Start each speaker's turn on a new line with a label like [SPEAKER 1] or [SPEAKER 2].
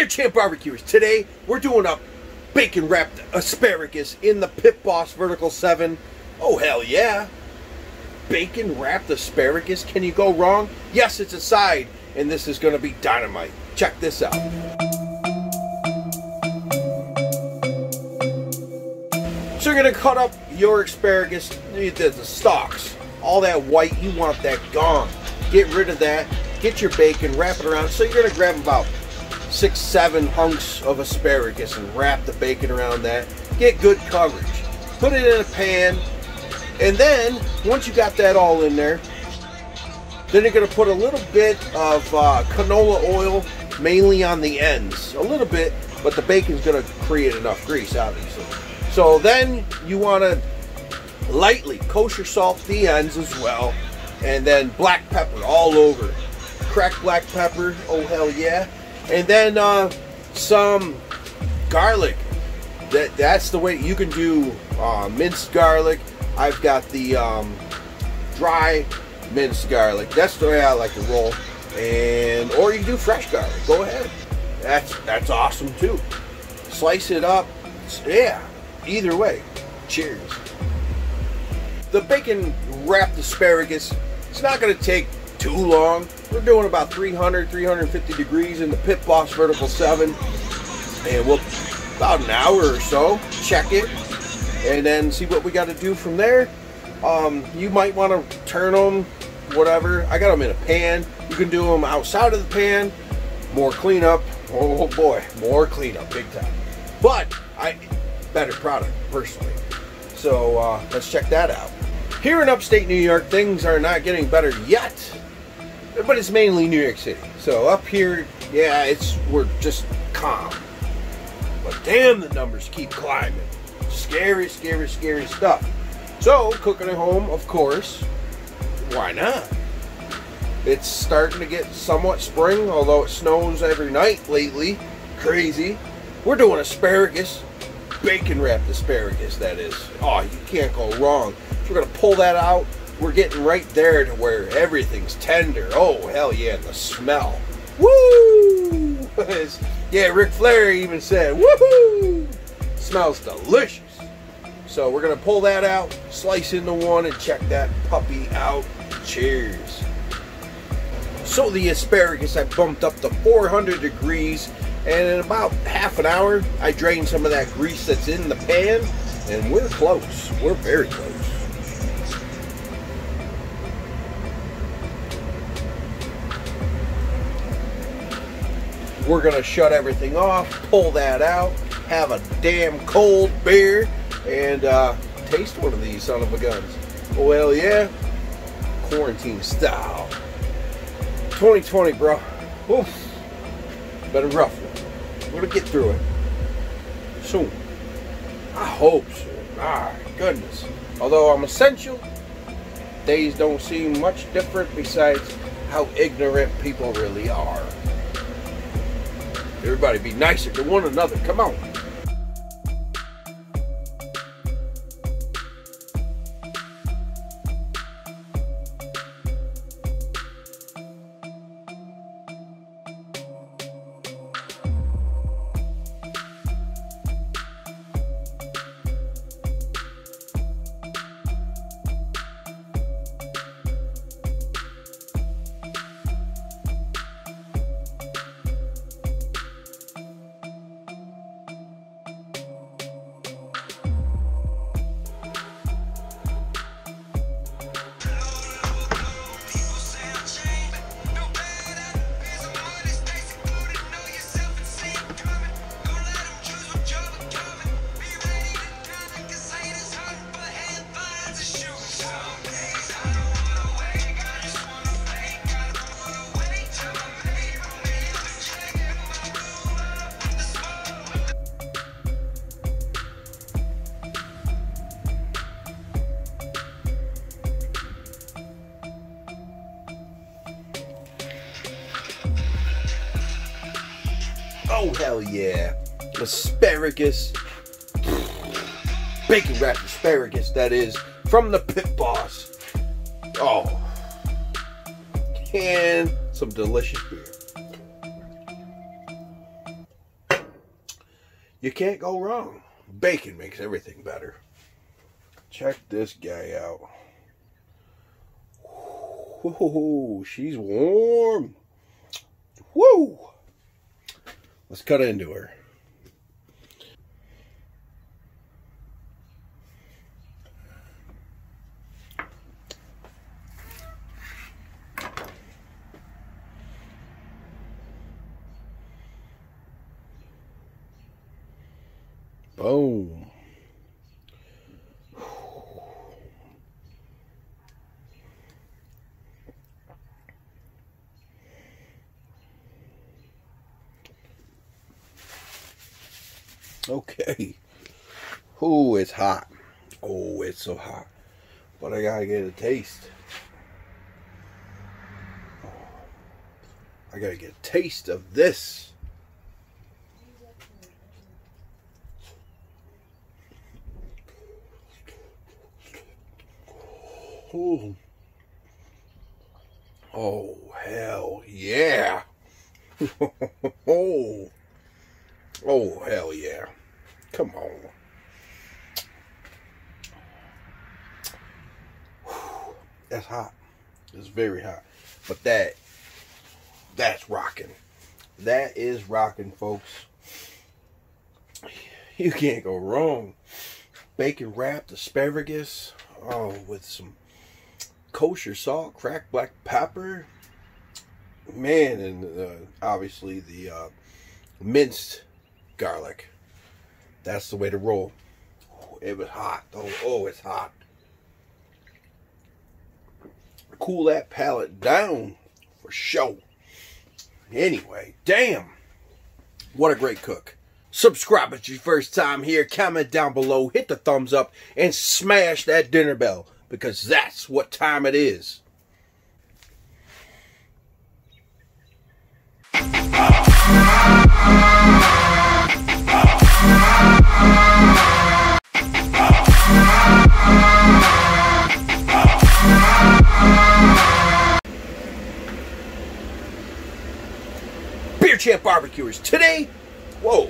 [SPEAKER 1] Dear Champ Barbecuers, today we're doing a bacon wrapped asparagus in the Pit Boss Vertical 7. Oh hell yeah! Bacon wrapped asparagus, can you go wrong? Yes, it's a side, and this is going to be dynamite. Check this out. So you're going to cut up your asparagus, the stalks. All that white, you want that gone. Get rid of that. Get your bacon, wrap it around. So you're going to grab about 6-7 hunks of asparagus and wrap the bacon around that. Get good coverage. Put it in a pan, and then once you got that all in there, then you're going to put a little bit of canola oil, mainly on the ends. A little bit, but the bacon's going to create enough grease, obviously. So then you want to lightly kosher salt the ends as well, and then black pepper all over. Cracked black pepper, oh hell yeah. And then some garlic. That's the way you can do minced garlic. I've got the dry minced garlic. That's the way I like to roll. And or you can do fresh garlic. Go ahead. That's awesome too. Slice it up. Yeah. Either way. Cheers. The bacon wrapped asparagus, it's not going to take too long. We're doing about 350 degrees in the Pit Boss Vertical 7, and we'll about an hour or so check it and then see what we got to do from there. You might want to turn them, whatever. I got them in a pan. You can do them outside of the pan. More cleanup. Oh boy, more cleanup, big time. But better product personally. So let's check that out. Here in upstate New York, things are not getting better yet, but it's mainly New York City. So up here, yeah, we're just calm. But damn, the numbers keep climbing. Scary, scary, scary stuff. So cooking at home, of course, why not? It's starting to get somewhat spring, although it snows every night lately. Crazy. We're doing asparagus, bacon wrapped asparagus, that is. Oh, you can't go wrong. So we're going to pull that out. We're getting right there to where everything's tender. Oh, hell yeah, the smell. Woo! Yeah, Ric Flair even said, woohoo! Smells delicious. So we're going to pull that out, slice into one, and check that puppy out. Cheers. So the asparagus, I bumped up to 400 degrees, and in about half an hour, I drained some of that grease that's in the pan, and we're close. We're very close. We're going to shut everything off, pull that out, have a damn cold beer, and taste one of these son of a guns. Oh, hell yeah. Quarantine style. 2020, bro. Oof. Been a rough one. We're going to get through it soon. I hope so. Ah, goodness. Although I'm essential, days don't seem much different besides how ignorant people really are. Everybody be nicer to one another. Come on. Oh, hell yeah. Asparagus. Bacon wrapped asparagus, that is. From the Pit Boss. Oh. And some delicious beer. You can't go wrong. Bacon makes everything better. Check this guy out. Whoa, she's warm. Woo! Let's cut into her. Boom. Okay. Oh, it's hot. Oh, it's so hot. But I gotta get a taste. I gotta get a taste of this. Oh, oh hell yeah. Oh, oh hell yeah. Come on. That's hot. It's very hot. But that's rocking. That is rocking, folks. You can't go wrong. Bacon wrapped asparagus. Oh, with some kosher salt, cracked black pepper. Man, and obviously the minced garlic. That's the way to roll. It was hot. Oh, it's hot. Cool that palate down for sure. Anyway, damn. What a great cook. Subscribe if it's your first time here. Comment down below. Hit the thumbs up. And smash that dinner bell. Because that's what time it is. Beer Champ Barbecuers. Today, whoa.